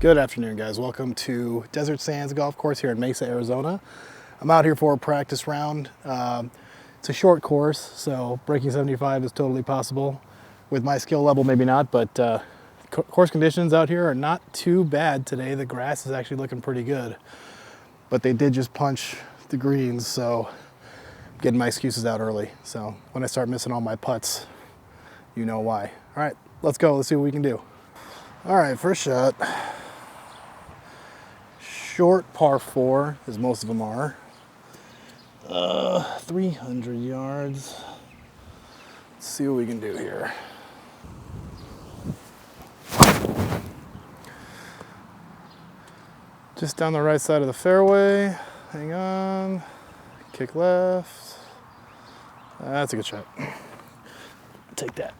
Good afternoon, guys. Welcome to Desert Sands Golf Course here in Mesa, Arizona. I'm out here for a practice round. It's a short course, so breaking 75 is totally possible. With my skill level, maybe not, but course conditions out here are not too bad today. The grass is actually looking pretty good, but they did just punch the greens, so I'm getting my excuses out early. So when I start missing all my putts, you know why. All right, let's go. Let's see what we can do. All right, first shot. Short par 4, as most of them are. 300 yards. Let's see what we can do here. Just down the right side of the fairway. Hang on. Kick left. That's a good shot. Take that.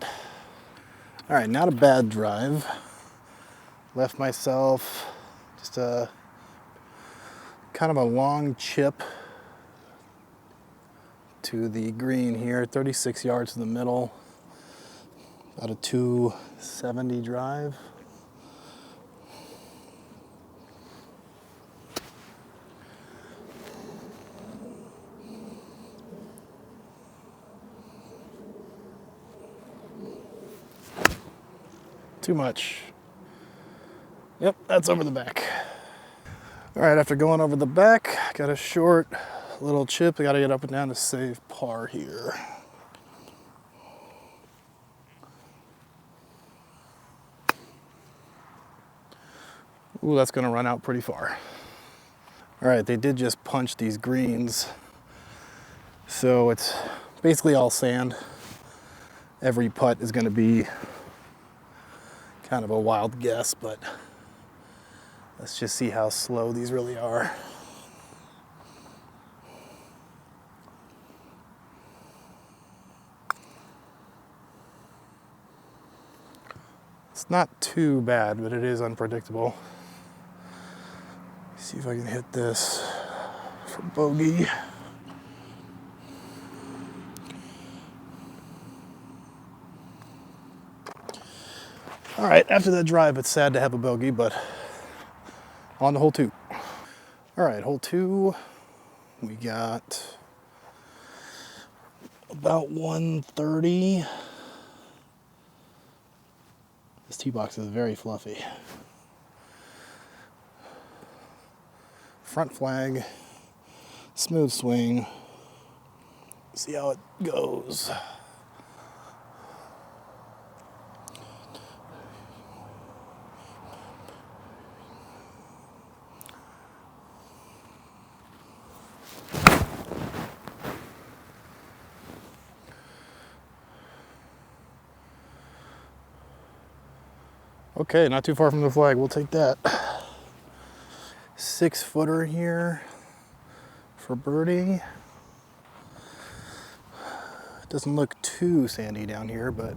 All right, not a bad drive. Left myself just a kind of a long chip to the green here, 36 yards to the middle. About a 270 drive. Too much. Yep, that's over the back. All right, after going over the back, got a short little chip. I gotta get up and down to save par here. Ooh, that's gonna run out pretty far. All right, they did just punch these greens. So it's basically all sand. Every putt is gonna be kind of a wild guess, but let's just see how slow these really are. It's not too bad, but it is unpredictable. See if I can hit this for bogey. All right, after that drive, it's sad to have a bogey, but on to hole 2. All right, hole 2, we got about 130. This tee box is very fluffy. Front flag, smooth swing. See how it goes. Okay, not too far from the flag. We'll take that. 6-footer here for birdie. It doesn't look too sandy down here, but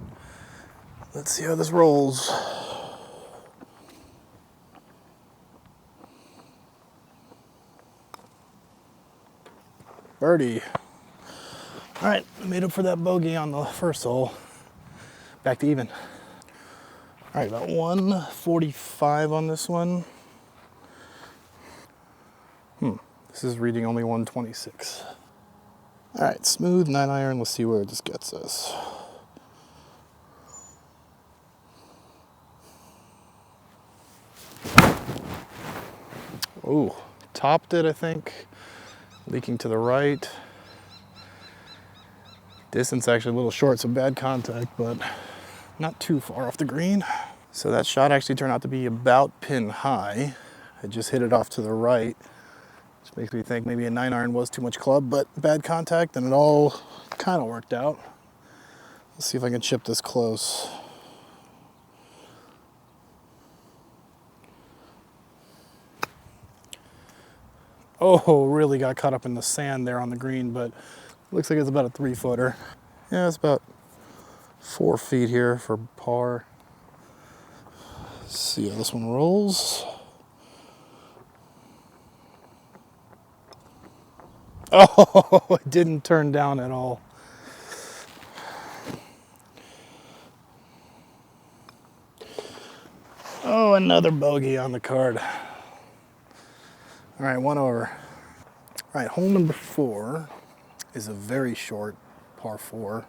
let's see how this rolls. Birdie. All right, made up for that bogey on the first hole. Back to even. All right, about 145 on this one. This is reading only 126. All right, smooth 9-iron. Let's see where this gets us. Ooh, topped it, I think. Leaking to the right. Distance actually a little short, so bad contact, but not too far off the green. So that shot actually turned out to be about pin high. I just hit it off to the right, which makes me think maybe a 9-iron was too much club, but bad contact, and it all kind of worked out. Let's see if I can chip this close. Oh, really got caught up in the sand there on the green, but looks like it's about a 3-footer. Yeah, it's about 4 feet here for par. Let's see how this one rolls. Oh, it didn't turn down at all. Oh, another bogey on the card. All right, one over. All right, hole number 4 is a very short par 4,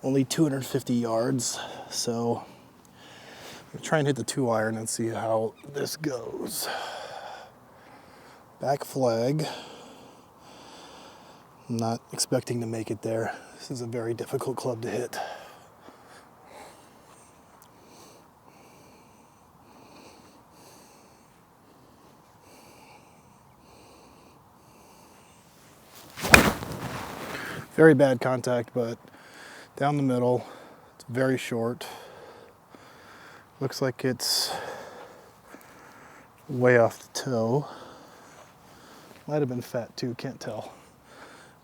only 250 yards. So I'm gonna try and hit the 2-iron and see how this goes. Back flag. I'm not expecting to make it there. This is a very difficult club to hit. Very bad contact, but down the middle. It's very short. Looks like it's way off the toe. Might have been fat too, can't tell.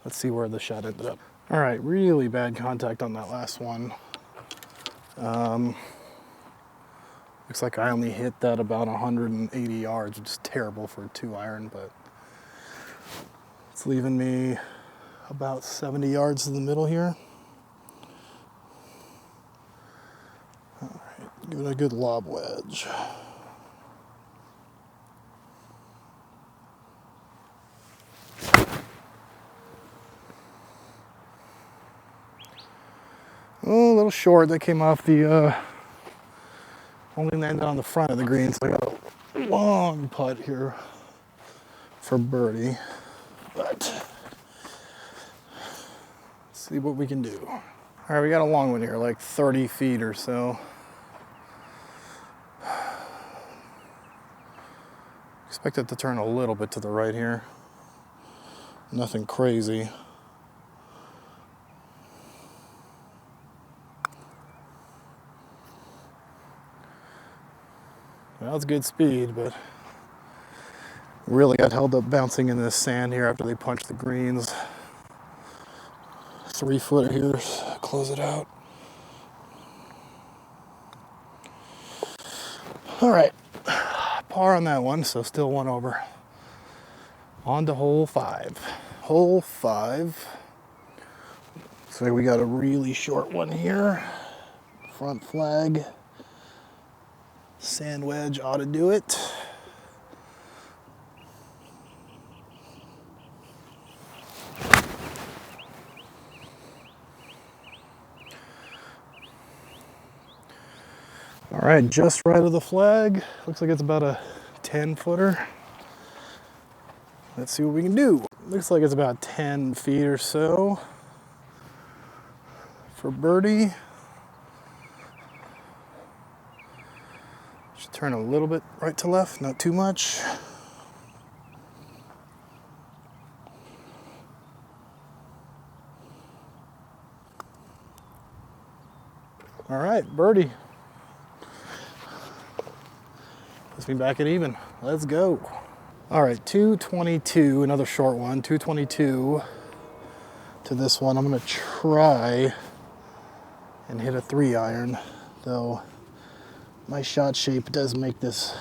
Let's see where the shot ended up. All right, really bad contact on that last one. Looks like I only hit that about 180 yards, which is terrible for a 2-iron, but it's leaving me about 70 yards to the middle here. All right, give it a good lob wedge. Oh, a little short. That came off the, only landed on the front of the green, so I got a long putt here for birdie. But let's see what we can do. All right, we got a long one here, like 30 feet or so. Expect it to turn a little bit to the right here. Nothing crazy. Well, it's good speed, but really got held up bouncing in this sand here after they punched the greens. 3-footer here, close it out. All right, par on that one, so still one over. On to hole 5. Hole 5. So we got a really short one here. Front flag. Sand wedge ought to do it. All right, just right of the flag. Looks like it's about a 10-footer. Let's see what we can do. Looks like it's about 10 feet or so for birdie. Just turn a little bit right to left, not too much. All right, birdie. Puts me back at even. Let's go. All right, 222, another short one, 222 to this one. I'm gonna try and hit a 3-iron, though my shot shape does make this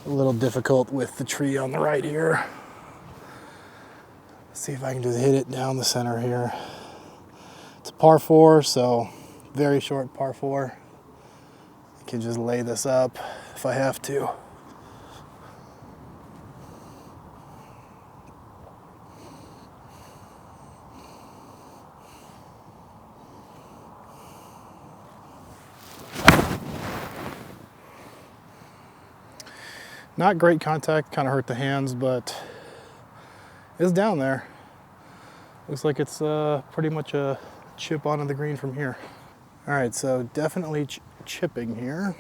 a little difficult with the tree on the right here. Let's see if I can just hit it down the center here. It's a par 4, so very short par 4. I can just lay this up if I have to. Not great contact, kind of hurt the hands, but it's down there. Looks like it's pretty much a chip onto the green from here. All right, so definitely chipping here.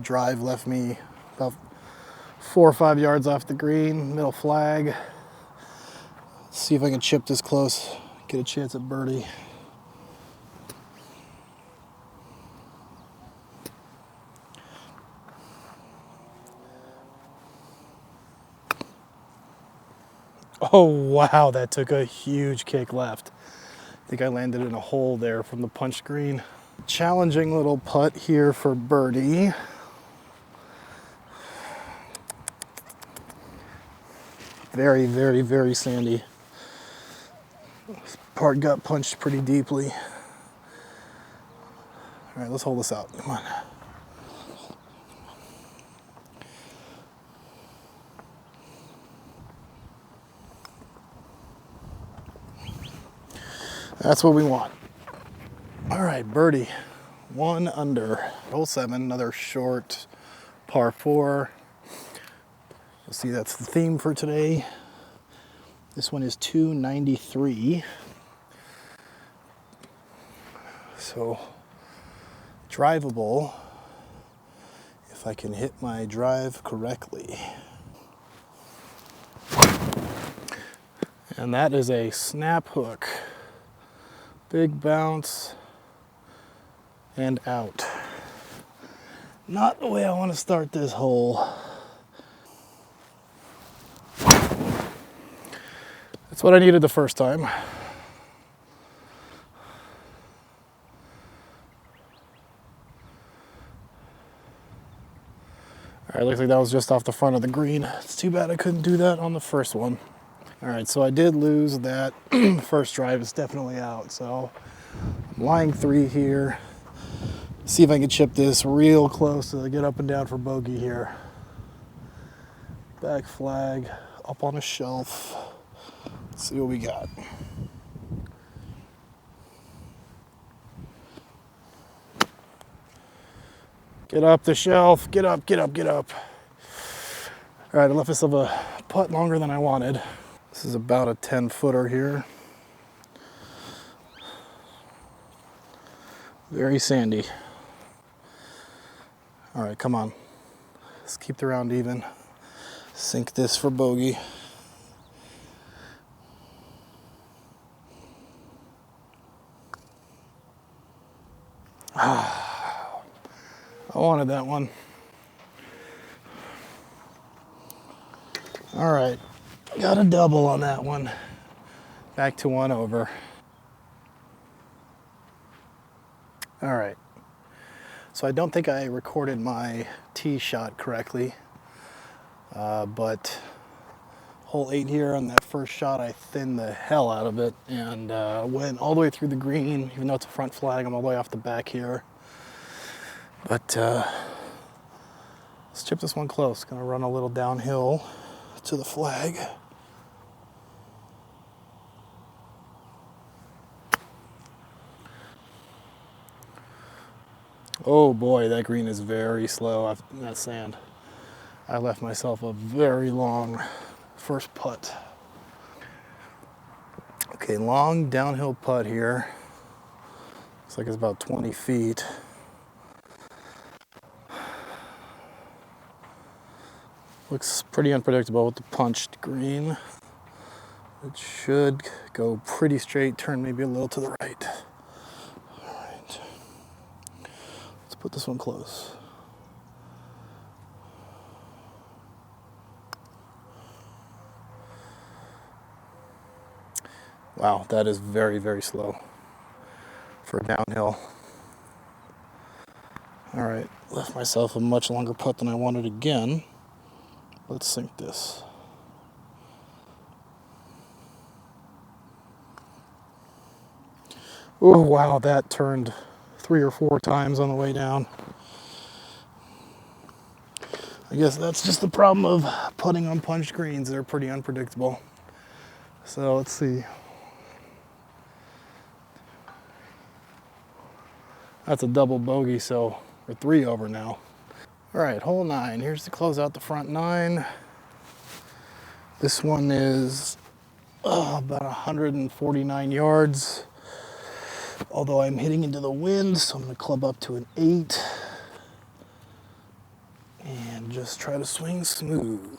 Drive left me about 4 or 5 yards off the green, middle flag. Let's see if I can chip this close, get a chance at birdie. Oh, wow, that took a huge kick left. I think I landed in a hole there from the punch green. Challenging little putt here for birdie. Very, very, very sandy. This part got punched pretty deeply. All right, let's hold this out, come on. That's what we want. All right, birdie, 1 under. Hole 7, another short par 4. You'll see that's the theme for today. This one is 293. So drivable if I can hit my drive correctly. And that is a snap hook. Big bounce and out. Not the way I want to start this hole. That's what I needed the first time. All right, looks like that was just off the front of the green. It's too bad I couldn't do that on the first one. All right, so I did lose that first drive. It's definitely out. So I'm lying 3 here. See if I can chip this real close to get up and down for bogey here. Back flag, up on a shelf. Let's see what we got. Get up the shelf, get up, get up, get up. All right, I left myself a putt longer than I wanted. This is about a 10-footer here. Very sandy. All right, come on. Let's keep the round even. Sink this for bogey. I wanted that one. All right, got a double on that one. Back to 1 over. All right. So I don't think I recorded my tee shot correctly, but hole 8 here on that first shot, I thinned the hell out of it and went all the way through the green. Even though it's a front flag, I'm all the way off the back here. But let's chip this one close. Gonna run a little downhill to the flag. Oh boy, that green is very slow. That sand. I left myself a very long first putt. Okay, long downhill putt here. Looks like it's about 20 feet. Looks pretty unpredictable with the punched green. It should go pretty straight, turn maybe a little to the right. All right. Let's put this one close. Wow, that is very, very slow for downhill. All right, left myself a much longer putt than I wanted again. Let's sink this. Oh, wow, that turned 3 or 4 times on the way down. I guess that's just the problem of putting on punched greens. They're pretty unpredictable. So let's see. That's a double bogey, so we're 3 over now. All right, hole 9. Here's to close out the front 9. This one is about 149 yards. Although I'm hitting into the wind, so I'm going to club up to an 8. And just try to swing smooth.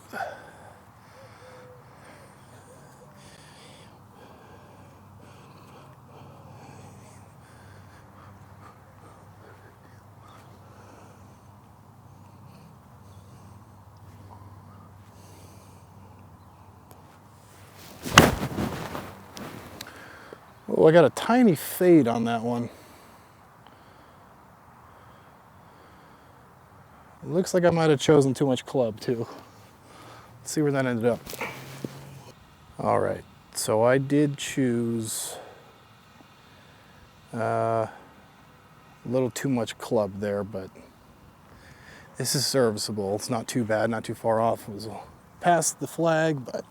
Oh, I got a tiny fade on that one. It looks like I might have chosen too much club too. Let's see where that ended up. All right, so I did choose a little too much club there, but this is serviceable. It's not too bad, not too far off. It was past the flag, but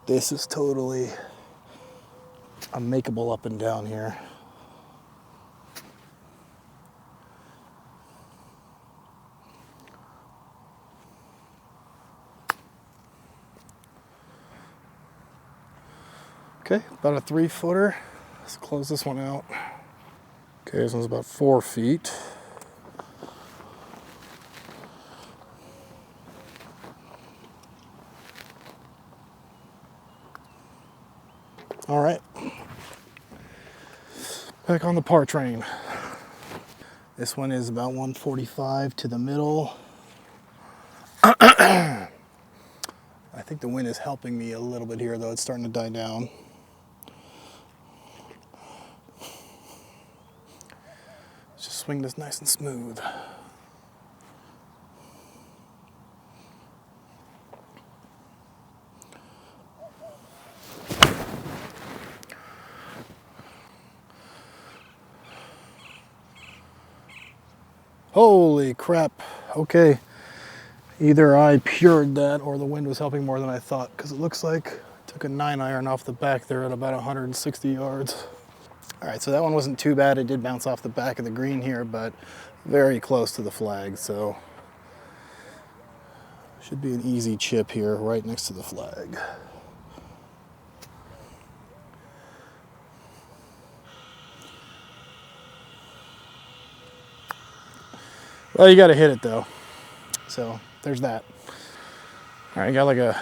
this is totally a makeable up and down here. Okay, about a 3-footer. Let's close this one out. Okay, this one's about 4 feet. All right, back on the par train. This one is about 145 to the middle. I think the wind is helping me a little bit here, though. It's starting to die down. Let's just swing this nice and smooth. Holy crap. Okay. Either I pured that or the wind was helping more than I thought, because it looks like I took a 9-iron off the back there at about 160 yards. All right, so that one wasn't too bad. It did bounce off the back of the green here, but very close to the flag, so should be an easy chip here right next to the flag. Well, you got to hit it though. So there's that. All right, got like a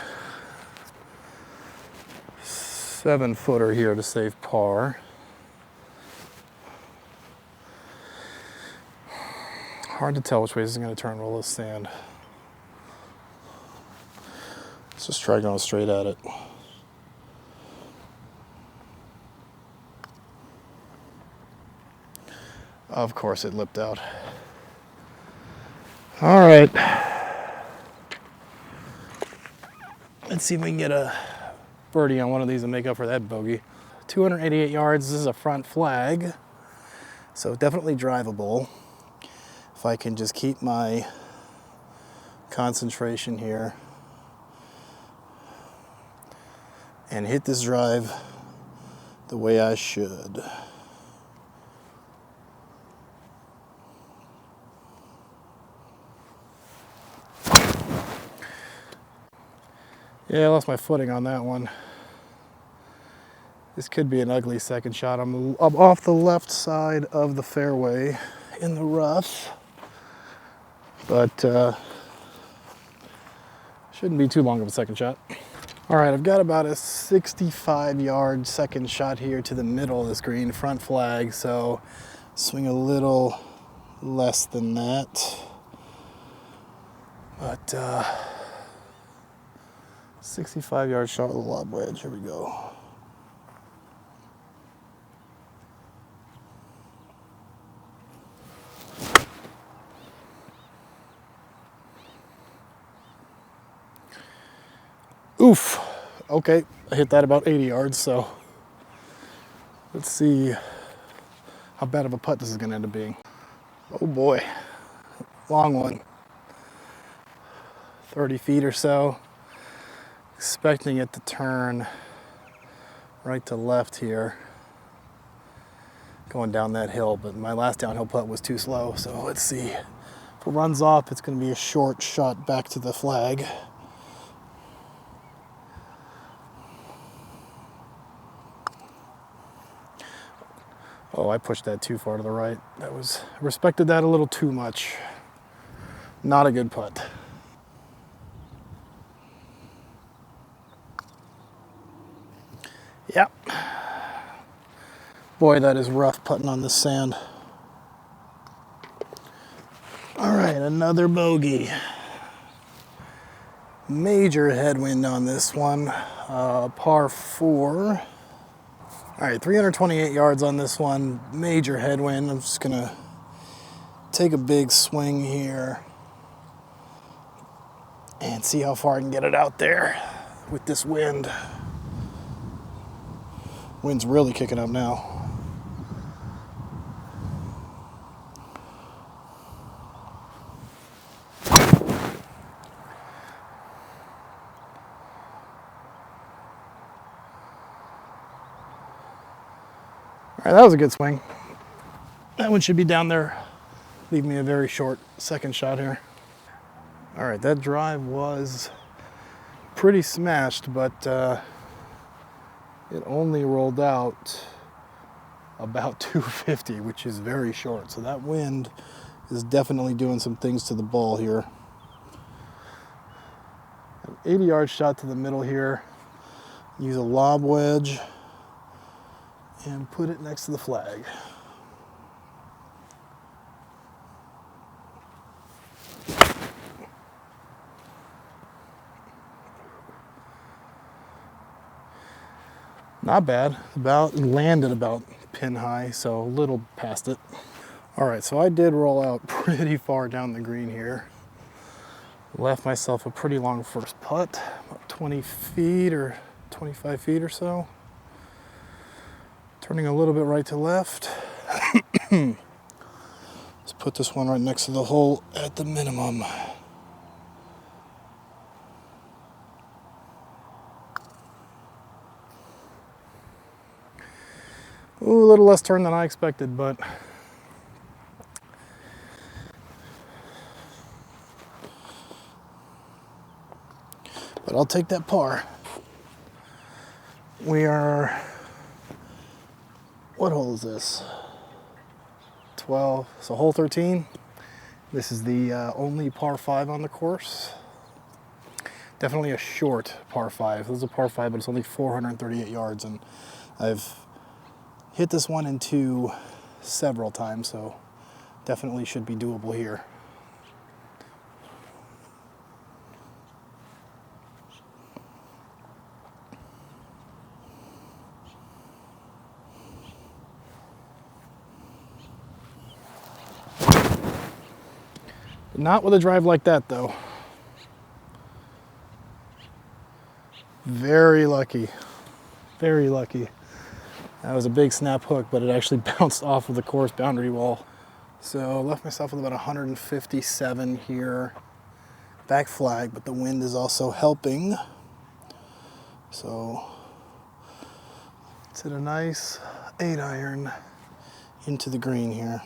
7-footer here to save par. Hard to tell which way this is going to turn roll this sand. Let's just try going straight at it. Of course it lipped out. All right. Let's see if we can get a birdie on one of these and make up for that bogey. 288 yards, this is a front flag, so definitely drivable. If I can just keep my concentration here and hit this drive the way I should. Yeah, I lost my footing on that one. This could be an ugly second shot. I'm off the left side of the fairway in the rough, but shouldn't be too long of a second shot. All right, I've got about a 65-yard second shot here to the middle of this green, front flag, so swing a little less than that. But 65-yard shot with a lob wedge. Here we go. Oof. Okay, I hit that about 80 yards, so let's see how bad of a putt this is going to end up being. Oh boy, long one. 30 feet or so. Expecting it to turn right to left here, going down that hill, but my last downhill putt was too slow, so let's see. If it runs off, it's going to be a short shot back to the flag. Oh, I pushed that too far to the right. I respected that a little too much. Not a good putt. Yep. Boy, that is rough putting on this sand. All right, another bogey. Major headwind on this one. Par 4. All right, 328 yards on this one. Major headwind. I'm just gonna take a big swing here and see how far I can get it out there with this wind. Wind's really kicking up now. All right, that was a good swing. That one should be down there. Leave me a very short second shot here. All right, that drive was pretty smashed, but it only rolled out about 250, which is very short. So that wind is definitely doing some things to the ball here. An 80-yard shot to the middle here. Use a lob wedge and put it next to the flag. Not bad. Landed about pin high, so a little past it. All right, so I did roll out pretty far down the green here. Left myself a pretty long first putt, about 20 feet or 25 feet or so. Turning a little bit right to left. Let's put this one right next to the hole at the minimum. Ooh, a little less turn than I expected, but I'll take that par. We are, what hole is this? 12, so hole 13. This is the only par 5 on the course. Definitely a short par 5. This is a par 5, but it's only 438 yards, and I've hit this one in 2 several times, so definitely should be doable here. Not with a drive like that, though. Very lucky. Very lucky. That was a big snap hook, but it actually bounced off of the course boundary wall. So left myself with about 157 here. Back flag, but the wind is also helping. So let's hit a nice 8-iron into the green here.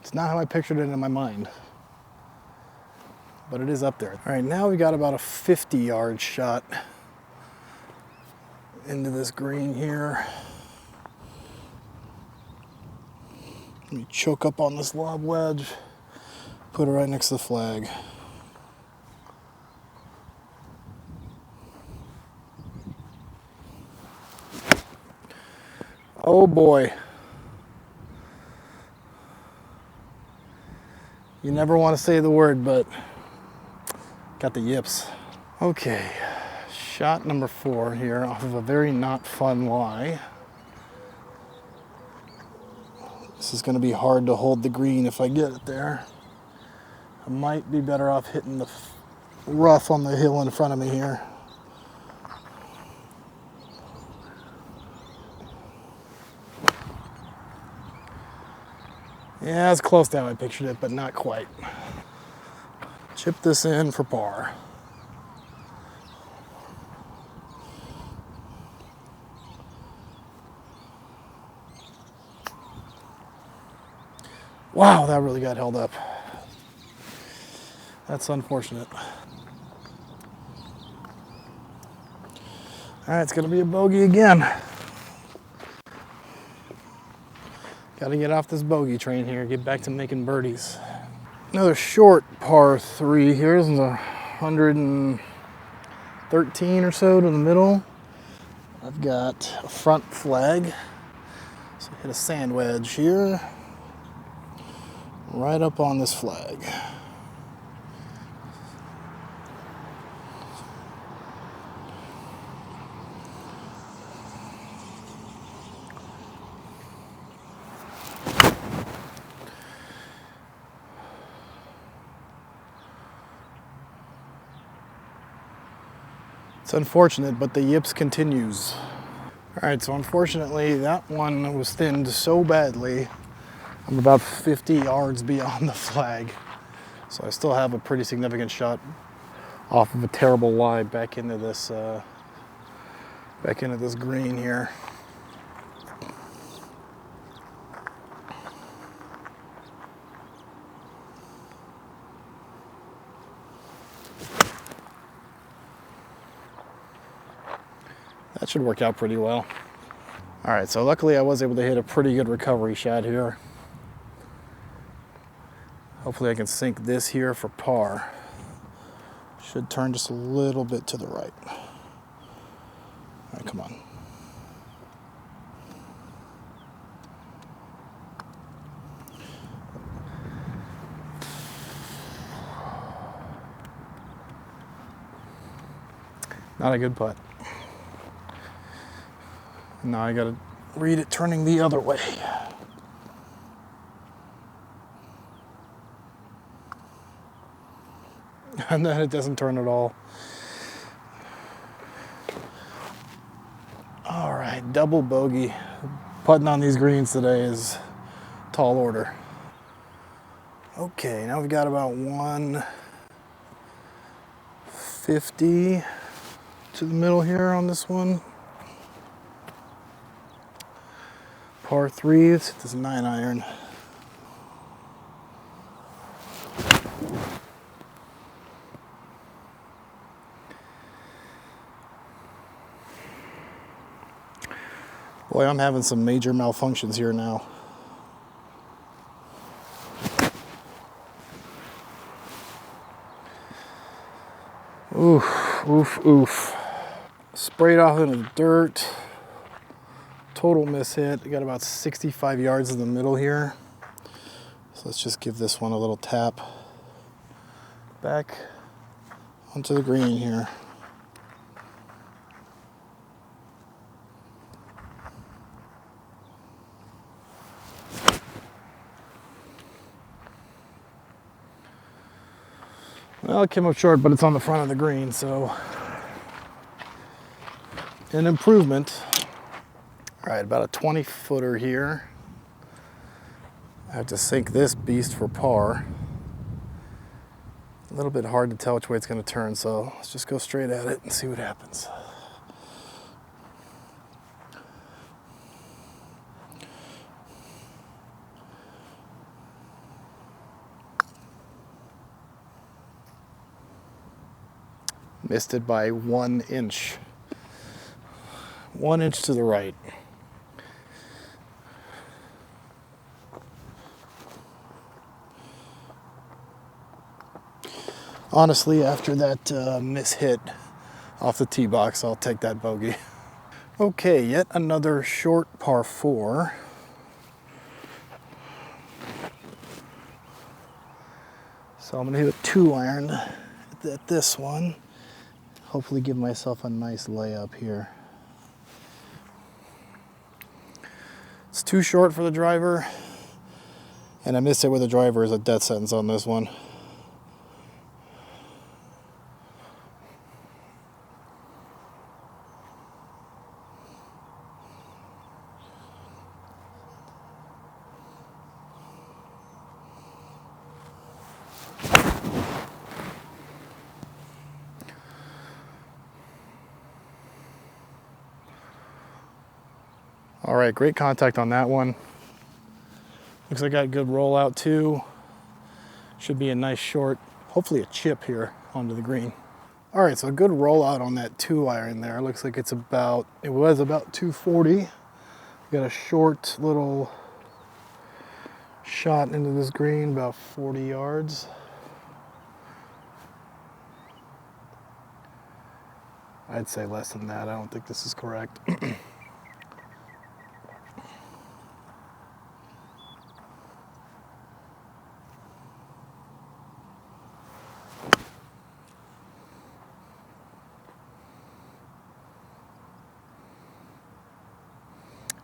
It's not how I pictured it in my mind, but it is up there. All right, now we got about a 50-yard shot into this green here. Let me choke up on this lob wedge, put it right next to the flag. Oh boy. You never want to say the word, but got the yips. Okay, shot number 4 here off of a very not fun lie. This is going to be hard to hold the green if I get it there. I might be better off hitting the rough on the hill in front of me here. Yeah, it's close to how I pictured it, but not quite. Chip this in for par. Wow, that really got held up. That's unfortunate. All right, it's gonna be a bogey again. Got to get off this bogey train here, get back to making birdies. Another short par 3 here. This is 113 or so to the middle. I've got a front flag. So hit a sand wedge here, right up on this flag. It's unfortunate, but the yips continues. All right, so unfortunately that one was thinned so badly. I'm about 50 yards beyond the flag. So I still have a pretty significant shot off of a terrible lie back into this green here. That should work out pretty well. All right, so luckily I was able to hit a pretty good recovery shot here. Hopefully I can sink this here for par. Should turn just a little bit to the right. All right, come on. Not a good putt. Now I gotta read it turning the other way. And then it doesn't turn at all. All right, double bogey. Putting on these greens today is tall order. Okay, now we've got about 150 to the middle here on this one. Par 3, let's hit this 9-iron. Boy, I'm having some major malfunctions here now. Oof, oof, oof. Sprayed off into the dirt. Total miss hit. I got about 65 yards in the middle here. So let's just give this one a little tap back onto the green here. Well, it came up short, but it's on the front of the green, so an improvement. All right, about a 20-footer here. I have to sink this beast for par. A little bit hard to tell which way it's going to turn, so let's just go straight at it and see what happens. Missed it by 1 inch. 1 inch to the right. Honestly, after that miss hit off the tee box, I'll take that bogey. Okay, yet another short par 4. So I'm gonna hit a 2-iron at this one. Hopefully give myself a nice layup here. It's too short for the driver, and I missed it with the driver as a death sentence on this one. All right, great contact on that one. Looks like I got a good rollout too. Should be a nice short, hopefully a chip here onto the green. All right, so a good rollout on that 2-iron there. Looks like it was about 240. Got a short little shot into this green, about 40 yards. I'd say less than that. I don't think this is correct.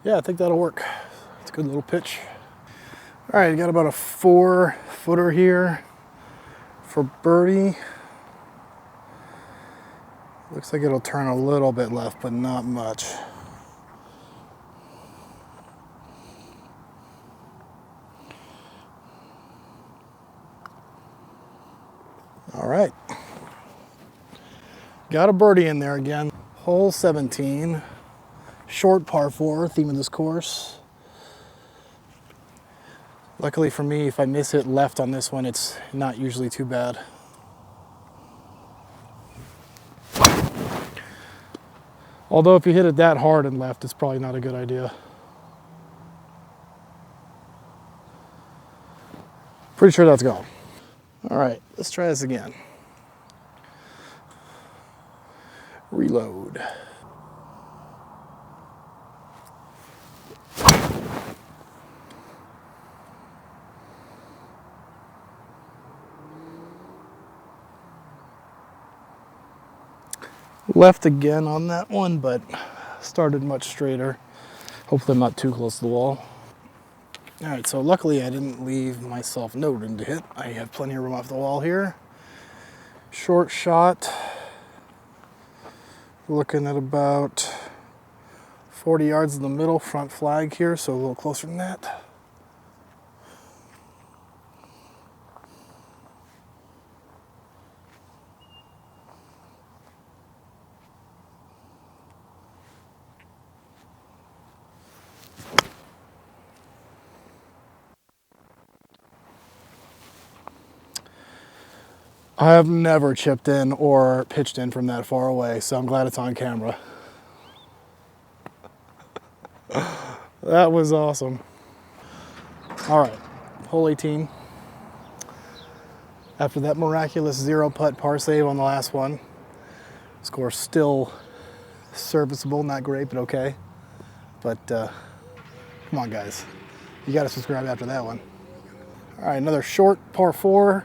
Yeah, I think that'll work. It's a good little pitch. All right, got about a 4-footer here for birdie. Looks like it'll turn a little bit left, but not much. All right. Got a birdie in there again. Hole 17, short par 4, theme of this course. Luckily for me, if I miss it left on this one, it's not usually too bad. Although if you hit it that hard and left, it's probably not a good idea. Pretty sure that's gone. All right, let's try this again. Reload. Left again on that one, but started much straighter. Hopefully I'm not too close to the wall. All right, so luckily I didn't leave myself no room to hit. I have plenty of room off the wall here. Short shot. Looking at about 40 yards in the middle, front flag here, so a little closer than that. I have never chipped in or pitched in from that far away, so I'm glad it's on camera. That was awesome. All right, hole 18. After that miraculous 0-putt par save on the last one, score still serviceable, not great, but okay. But come on, guys. You got to subscribe after that one. All right, another short par 4,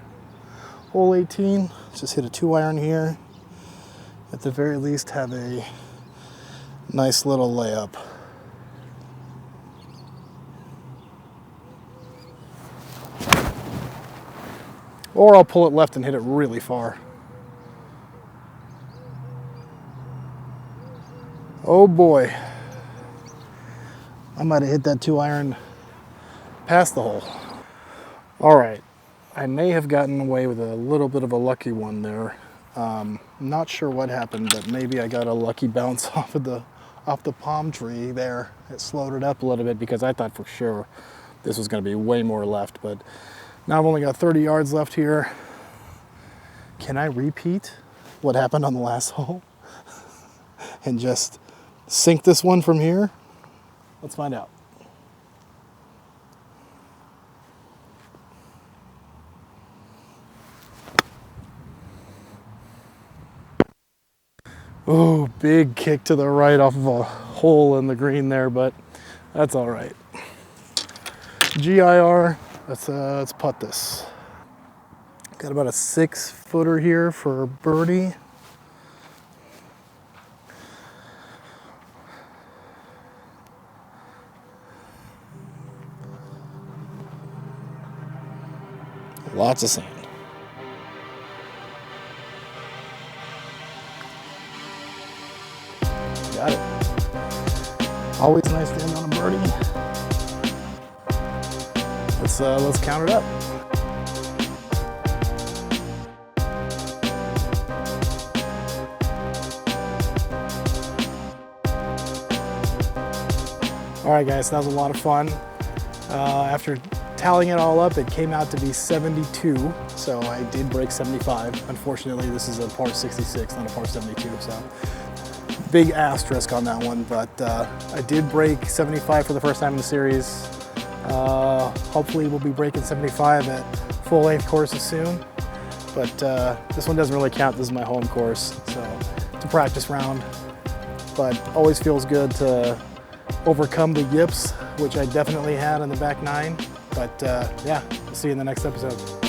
hole 18. Just hit a 2-iron here. At the very least, have a nice little layup. Or I'll pull it left and hit it really far. Oh boy. I might have hit that 2-iron past the hole. All right, I may have gotten away with a little bit of a lucky one there. Not sure what happened, but maybe I got a lucky bounce off the palm tree there. It slowed it up a little bit because I thought for sure this was going to be way more left, but now I've only got 30 yards left here. Can I repeat what happened on the last hole and just sink this one from here? Let's find out. Oh, big kick to the right off of a hole in the green there, but that's all right. GIR, let's putt this. Got about a 6-footer here for birdie. Lots of sand. Got it. Always nice to end on a birdie. Let's count it up. All right, guys, that was a lot of fun. After tallying it all up, it came out to be 72, so I did break 75. Unfortunately, this is a par 66, not a par 72, so big asterisk on that one, but I did break 75 for the first time in the series. Hopefully we'll be breaking 75 at full-length courses soon, but this one doesn't really count. This is my home course, so it's a practice round, but always feels good to overcome the yips, which I definitely had on the back nine. But yeah, we'll see you in the next episode.